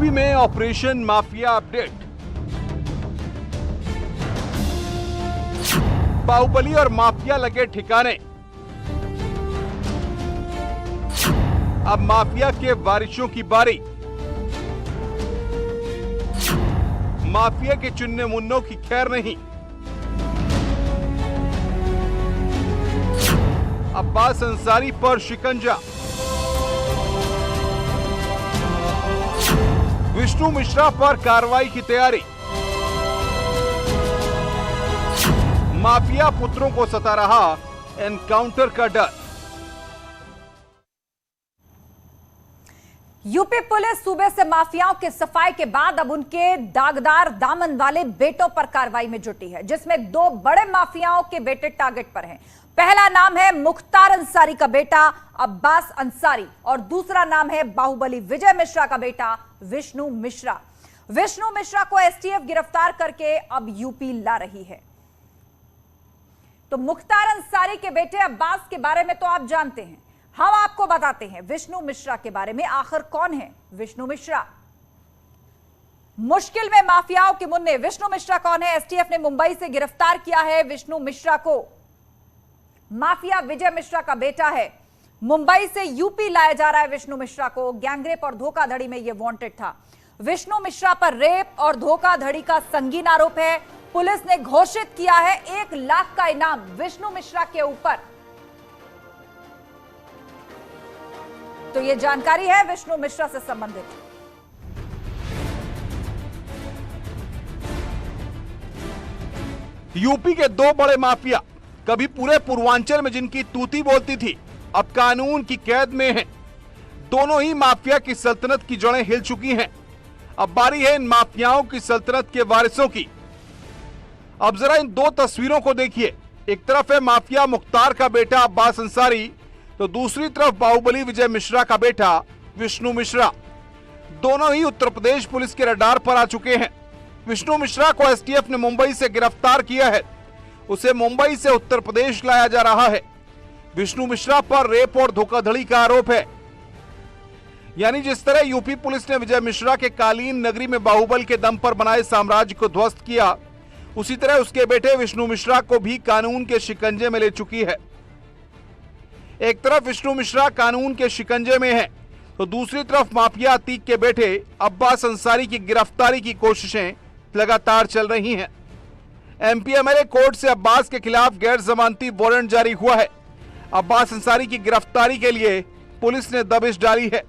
UP में operation mafia update. Baahubali और mafia लगे ठिकाने। अब माफिया के वारिसों की बारी। माफिया के चुनने मुन्नों की खैर नहीं। अब्बास अंसारी पर शिकंजा। विष्णु मिश्रा पर कार्रवाई की तैयारी। माफिया पुत्रों को सता रहा एनकाउंटर का डर। यूपी पुलिस सूबे से माफियाओं के सफाई के बाद अब उनके दागदार दामन वाले बेटों पर कार्रवाई में जुटी है, जिसमें दो बड़े माफियाओं के बेटे टारगेट पर हैं। पहला नाम है मुख्तार अंसारी का बेटा अब्बास अंसारी और दूसरा नाम है बाहुबली विजय मिश्रा का बेटा विष्णु मिश्रा। विष्णु मिश्रा को एसटीएफ गिरफ्तार करके अब यूपी ला रही है। तो मुख्तार अंसारी के बेटे अब्बास के बारे में तो आप जानते हैं, हम आपको बताते हैं विष्णु मिश्रा के बारे में। आखिर कौन है विष्णु मिश्रा? मुश्किल में माफियाओं के मुन्ने विष्णु मिश्रा कौन है? एसटीएफ ने मुंबई से गिरफ्तार किया है विष्णु मिश्रा को। माफिया विजय मिश्रा का बेटा है। मुंबई से यूपी लाया जा रहा है विष्णु मिश्रा को। गैंगरेप और धोखाधड़ी में यह वांटेड था। विष्णु मिश्रा पर रेप और धोखाधड़ी का संगीन आरोप है। पुलिस ने घोषित किया है 1 लाख का इनाम विष्णु मिश्रा के ऊपर। तो यह जानकारी है विष्णु मिश्रा से संबंधित। यूपी के दो बड़े माफिया कभी पूरे पूर्वांचल में जिनकी तूती बोलती थी, अब कानून की कैद में हैं। दोनों ही माफिया की सल्तनत की जड़ें हिल चुकी हैं। अब बारी है इन माफियाओं की सल्तनत के वारिसों की। अब जरा इन दो तस्वीरों को देखिए। एक तरफ है माफिया मुख्तार का बेटा अब्बास अंसारी, तो दूसरी तरफ बाहुबली विजय मिश्रा का बेटा विष्णु मिश्रा। दोनों ही उत्तर प्रदेश पुलिस के रडार पर आ चुके हैं। विष्णु मिश्रा को एसटीएफ ने मुंबई से गिरफ्तार किया है। उसे मुंबई से उत्तर प्रदेश लाया जा रहा है। विष्णु मिश्रा पर रेप और धोखाधड़ी का आरोप है। यानी जिस तरह यूपी पुलिस ने विजय मिश्रा के कालीन नगरी में बाहुबल के दम पर बनाए साम्राज्य को ध्वस्त किया, उसी तरह उसके बेटे विष्णु मिश्रा को भी कानून के शिकंजे में ले चुकी है। एक तरफ विष्णु मिश्रा कानून के शिकंजे में है, तो दूसरी तरफ माफिया अतीक के बेटे अब्बास अंसारी की गिरफ्तारी की कोशिशें लगातार चल रही हैं। एमपीएमएलए कोर्ट से अब्बास के खिलाफ गैर जमानती वारंट जारी हुआ है। अब्बास अंसारी की गिरफ्तारी के लिए पुलिस ने दबिश डाली है।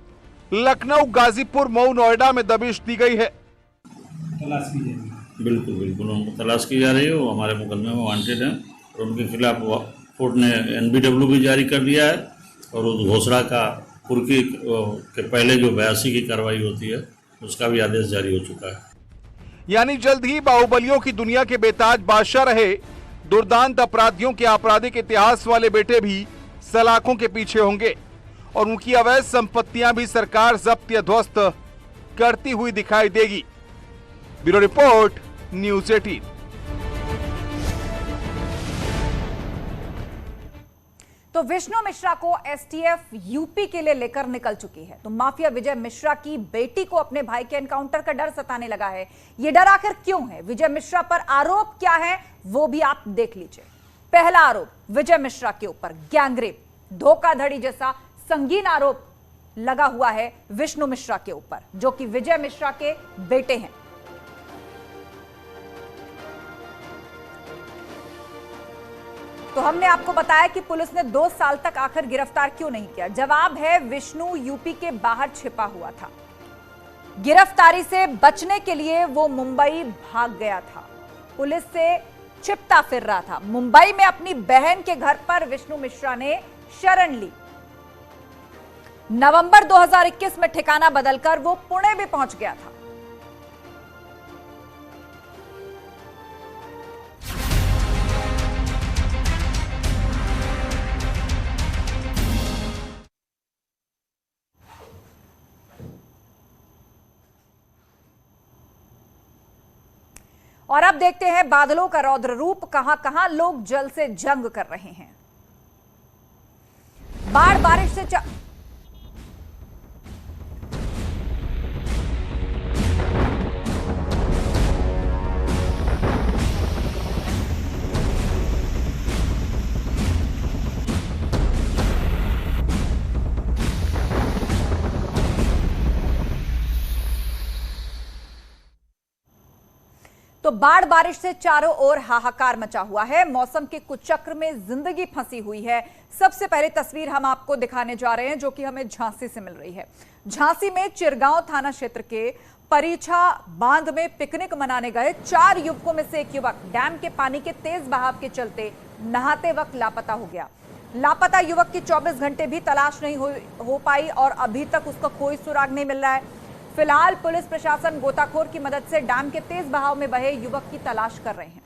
लखनऊ, गाजीपुर, मऊ, नोएडा में दबिश दी गई है। तलाश की जाएगी। बिल्कुल बिल्कुल उनको तलाश की जा रही है। वो हमारे मुकदमे में वांटेड हैं और उनके खिलाफ कोर्ट ने एनबीडब्ल्यू भी जारी कर दिया है और उस घोषणा का कुर्की के पहले जो 82 की कार्रवाई होती है उसका भी आदेश जारी हो चुका है। यानी जल्द ही बाहुबलियों की दुनिया के बेताज बादशाह रहे दुर्दांत अपराधियों के आपराधिक इतिहास वाले बेटे भी सलाखों के पीछे होंगे और उनकी अवैध संपत्तियां भी सरकार जब्त या ध्वस्त करती हुई दिखाई देगी। Bureau report, news 18। तो विष्णु मिश्रा को एसटीएफ यूपी के लिए लेकर निकल चुकी है। तो माफिया विजय मिश्रा की बेटी को अपने भाई के एनकाउंटर का डर सताने लगा है। यह डर आखिर क्यों है? विजय मिश्रा पर आरोप क्या है वो भी आप देख लीजिए। पहला आरोप विजय मिश्रा के ऊपर गैंगरेप, धोखाधड़ी जैसा संगीन आरोप लगा हुआ है विष्णु मिश्रा के ऊपर, जो कि विजय मिश्रा के बेटे हैं। तो हमने आपको बताया कि पुलिस ने 2 साल तक आखिर गिरफ्तार क्यों नहीं किया। जवाब है विष्णु यूपी के बाहर छिपा हुआ था। गिरफ्तारी से बचने के लिए वो मुंबई भाग गया था। पुलिस से छिपता फिर रहा था। मुंबई में अपनी बहन के घर पर विष्णु मिश्रा ने शरण ली। नवंबर 2021 में ठिकाना बदलकर वो पुणे भी पहुंच गया था। और अब देखते हैं बादलों का रौद्र रूप। कहां कहां लोग जल से जंग कर रहे हैं। बाढ़ बारिश से तो बाढ़ बारिश से चारों ओर हाहाकार मचा हुआ है। मौसम के कुचक्र में जिंदगी फंसी हुई है। सबसे पहले तस्वीर हम आपको दिखाने जा रहे हैं जो कि हमें झांसी से मिल रही है। झांसी में चिरगांव थाना क्षेत्र के परीछा बांध में पिकनिक मनाने गए 4 युवकों में से एक युवक डैम के पानी के तेज बहाव के चलते नहाते वक्त लापता हो गया। लापता युवक की 24 घंटे भी तलाश नहीं हो पाई और अभी तक उसका कोई सुराग नहीं मिल रहा है। फिलहाल पुलिस प्रशासन गोताखोर की मदद से डैम के तेज बहाव में बहे युवक की तलाश कर रहे हैं।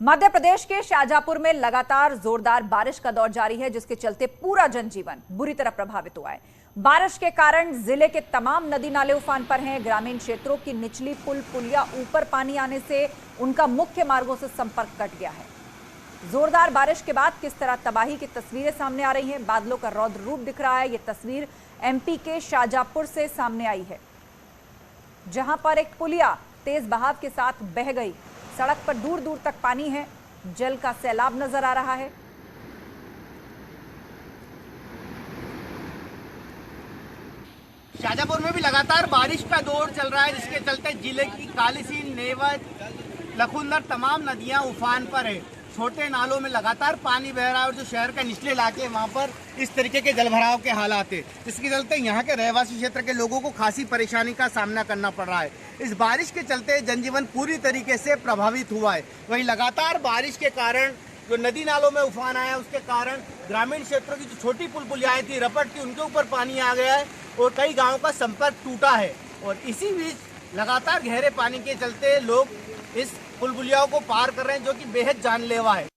मध्य प्रदेश के शाहजहांपुर में लगातार जोरदार बारिश का दौर जारी है, जिसके चलते पूरा जनजीवन बुरी तरह प्रभावित हुआ है। बारिश के कारण जिले के तमाम नदी नाले उफान पर हैं। ग्रामीण क्षेत्रों की निचली पुल पुलिया ऊपर पानी आने से उनका मुख्य मार्गों से संपर्क कट गया है। जोरदार बारिश के बाद किस तरह तबाही की तस्वीरें सामने आ रही हैं, बादलों का रौद्र रूप दिख रहा है। ये तस्वीर एमपी के शाहजहांपुर से सामने आई है, जहां पर एक पुलिया तेज बहाव के साथ बह गई। सड़क पर दूर दूर तक पानी है, जल का सैलाब नजर आ रहा है। शाहजहांपुर में भी लगातार बारिश का दौर चल रहा है, जिसके चलते जिले की कालीसीन, नेवत, लखुंदर तमाम नदियां उफान पर है। छोटे नालों में लगातार पानी बह रहा है और जो शहर के निचले इलाके हैं वहां पर इस तरीके के जलभराव के हालात है, जिसके चलते यहाँ के रहवासी क्षेत्र के लोगों को खासी परेशानी का सामना करना पड़ रहा है। इस बारिश के चलते जनजीवन पूरी तरीके से प्रभावित हुआ है। वहीं लगातार बारिश के कारण जो नदी नालों में उफान आया, उसके कारण ग्रामीण क्षेत्रों की जो छोटी पुल पुलियाएं थी, रपट थी, उनके ऊपर पानी आ गया है और कई गाँवों का संपर्क टूटा है। और इसी बीच लगातार गहरे पानी के चलते लोग इस पुल पुलियाओं को पार कर रहे हैं, जो कि बेहद जानलेवा है।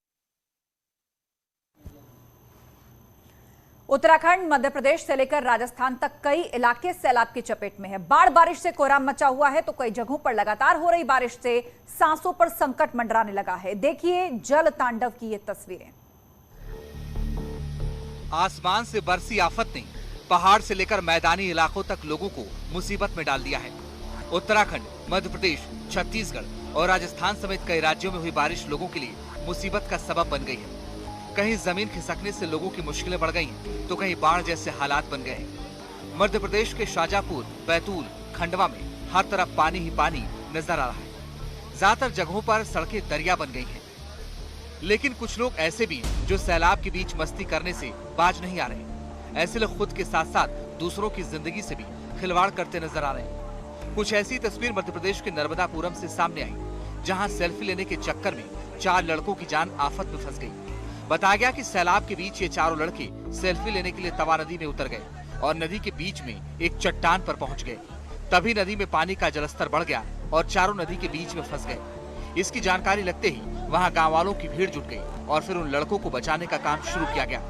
उत्तराखंड, मध्य प्रदेश से लेकर राजस्थान तक कई इलाके सैलाब की चपेट में है। बाढ़ बारिश से कोहराम मचा हुआ है, तो कई जगहों पर लगातार हो रही बारिश से सांसों पर संकट मंडराने लगा है। देखिए जल तांडव की ये तस्वीरें। आसमान से बरसी आफत ने पहाड़ से लेकर मैदानी इलाकों तक लोगों को मुसीबत में डाल दिया है। उत्तराखंड, मध्य प्रदेश, छत्तीसगढ़ और राजस्थान समेत कई राज्यों में हुई बारिश लोगों के लिए मुसीबत का सबब बन गई है। कहीं जमीन खिसकने से लोगों की मुश्किलें बढ़ गई हैं, तो कहीं बाढ़ जैसे हालात बन गए हैं। मध्य प्रदेश के शाहजहांपुर, बैतूल, खंडवा में हर तरफ पानी ही पानी नजर आ रहा है। ज्यादातर जगहों पर सड़कें दरिया बन गई हैं। लेकिन कुछ लोग ऐसे भी जो सैलाब के बीच मस्ती करने से बाज नहीं आ रहे। ऐसे लोग खुद के साथ साथ दूसरों की जिंदगी से भी खिलवाड़ करते नजर आ रहे हैं। कुछ ऐसी तस्वीर मध्य प्रदेश के नर्मदापुरम से सामने आई, जहां सेल्फी लेने के चक्कर में 4 लड़कों की जान आफत में फंस गई। बताया गया कि सैलाब के बीच ये चारों लड़के सेल्फी लेने के लिए तवा नदी में उतर गए और नदी के बीच में एक चट्टान पर पहुंच गए। तभी नदी में पानी का जलस्तर बढ़ गया और चारों नदी के बीच में फंस गए। इसकी जानकारी लगते ही वहां गांव वालों की भीड़ जुट गई और फिर उन लड़कों को बचाने का काम शुरू किया गया।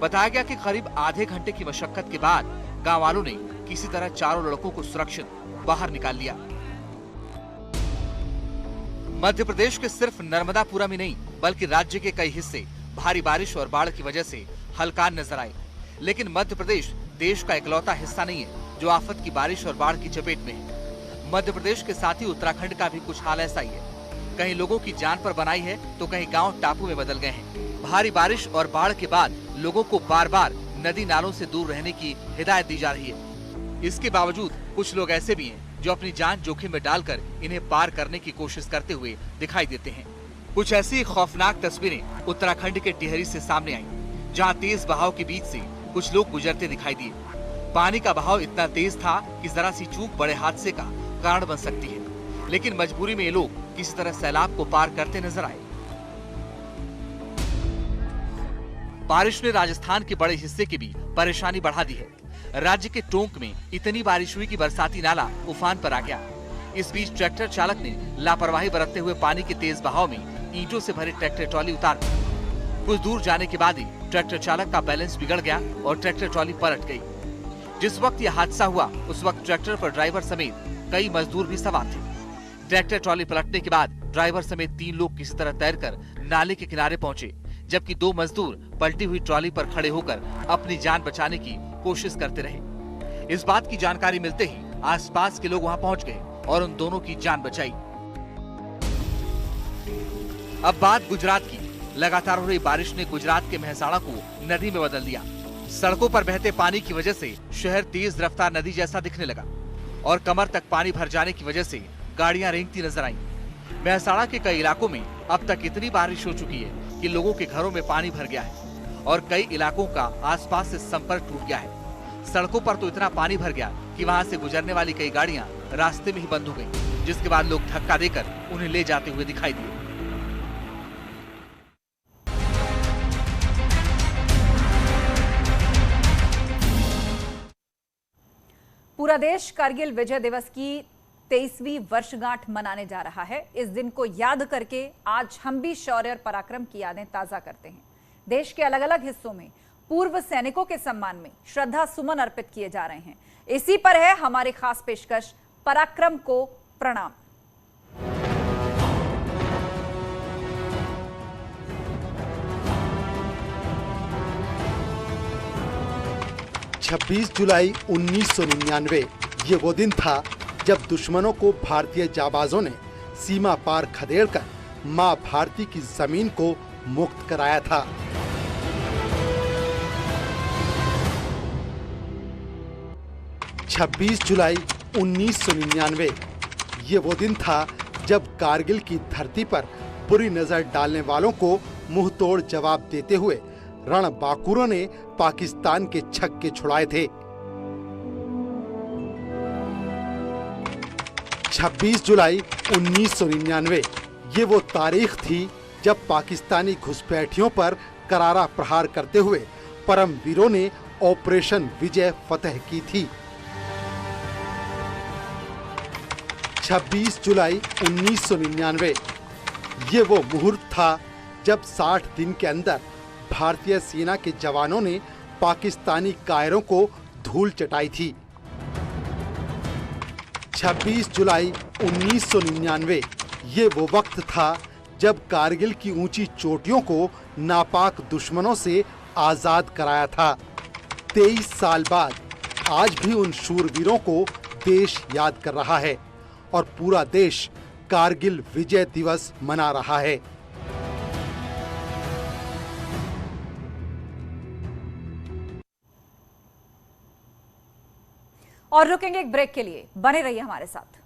बताया गया कि करीब आधे घंटे की मशक्कत के बाद गांव वालों ने किसी तरह चारों लड़कों को सुरक्षित बाहर निकाल लिया। मध्य प्रदेश के सिर्फ नर्मदापुरम ही नहीं, बल्कि राज्य के कई हिस्से भारी बारिश और बाढ़ की वजह से हलकान नजर आए। लेकिन मध्य प्रदेश देश का इकलौता हिस्सा नहीं है जो आफत की बारिश और बाढ़ की चपेट में है। मध्य प्रदेश के साथ ही उत्तराखंड का भी कुछ हाल ऐसा ही है। कहीं लोगों की जान पर बनाई है, तो कहीं गांव टापू में बदल गए हैं। भारी बारिश और बाढ़ के बाद लोगों को बार बार नदी नालों से दूर रहने की हिदायत दी जा रही है। इसके बावजूद कुछ लोग ऐसे भी हैं जो अपनी जान जोखिम में डालकर इन्हें पार करने की कोशिश करते हुए दिखाई देते हैं। कुछ ऐसी खौफनाक तस्वीरें उत्तराखंड के टिहरी से सामने आई, जहां तेज बहाव के बीच से कुछ लोग गुजरते दिखाई दिए। पानी का बहाव इतना तेज था कि जरा सी चूक बड़े हादसे का कारण बन सकती है। लेकिन मजबूरी में ये लोग किसी तरह सैलाब को पार करते नजर आए। बारिश ने राजस्थान के बड़े हिस्से की भी परेशानी बढ़ा दी है। राज्य के टोंक में इतनी बारिश हुई कि बरसाती नाला उफान पर आ गया। इस बीच ट्रैक्टर चालक ने लापरवाही बरतते हुए पानी के तेज बहाव में ईंटों से भरी ट्रैक्टर ट्रॉली उतार दी। कुछ दूर जाने के बाद ही ट्रैक्टर चालक का बैलेंस बिगड़ गया और ट्रैक्टर ट्रॉली पलट गई। जिस वक्त यह हादसा हुआ, उस वक्त ट्रैक्टर पर ड्राइवर समेत कई मजदूर भी सवार थे। ट्रैक्टर ट्रॉली पलटने के बाद ड्राइवर समेत 3 लोग किसी तरह तैरकर नाले के किनारे पहुंचे, जबकि 2 मजदूर पलटी हुई ट्रॉली पर खड़े होकर अपनी जान बचाने की कोशिश करते रहे। इस बात की जानकारी मिलते ही आसपास के लोग वहां पहुंच गए और उन दोनों की जान बचाई। अब बात गुजरात की, लगातार हो रही बारिश ने गुजरात के मेहसाणा को नदी में बदल दिया। सड़कों पर बहते पानी की वजह से शहर तेज रफ्तार नदी जैसा दिखने लगा और कमर तक पानी भर जाने की वजह से गाड़ियां रेंगती नजर आईं। मेहसाणा के कई इलाकों में अब तक इतनी बारिश हो चुकी है कि लोगों के घरों में पानी भर गया है और कई इलाकों का आसपास से संपर्क टूट गया है। सड़कों पर तो इतना पानी भर गया कि वहां से गुजरने वाली कई गाड़ियां रास्ते में ही बंद हो गईं, जिसके बाद लोग धक्का देकर उन्हें ले जाते हुए दिखाई दिए। पूरा देश कारगिल विजय दिवस की 23वीं वर्षगांठ मनाने जा रहा है। इस दिन को याद करके आज हम भी शौर्य और पराक्रम की यादें ताजा करते हैं। देश के अलग अलग हिस्सों में पूर्व सैनिकों के सम्मान में श्रद्धा सुमन अर्पित किए जा रहे हैं। इसी पर है हमारी खास पेशकश, पराक्रम को प्रणाम। छब्बीस जुलाई 1999 ये वो दिन था जब दुश्मनों को भारतीय जाबाजों ने सीमा पार खदेड़कर मां भारती की जमीन को मुक्त कराया था। छब्बीस जुलाई 1999 ये वो दिन था जब कारगिल की धरती पर बुरी नजर डालने वालों को मुंह तोड़ जवाब देते हुए रणबांकुरों ने पाकिस्तान के छक्के छुड़ाए थे। 26 जुलाई 1999 ये वो तारीख थी जब पाकिस्तानी घुसपैठियों पर करारा प्रहार करते हुए परमवीरों ने ऑपरेशन विजय फतह की थी। 26 जुलाई 1999 ये वो मुहूर्त था जब 60 दिन के अंदर भारतीय सेना के जवानों ने पाकिस्तानी कायरों को धूल चटाई थी। 26 जुलाई 1999 ये वो वक्त था जब कारगिल की ऊंची चोटियों को नापाक दुश्मनों से आजाद कराया था। 23 साल बाद आज भी उन शूरवीरों को देश याद कर रहा है और पूरा देश कारगिल विजय दिवस मना रहा है। और रुकेंगे एक ब्रेक के लिए, बने रहिए हमारे साथ।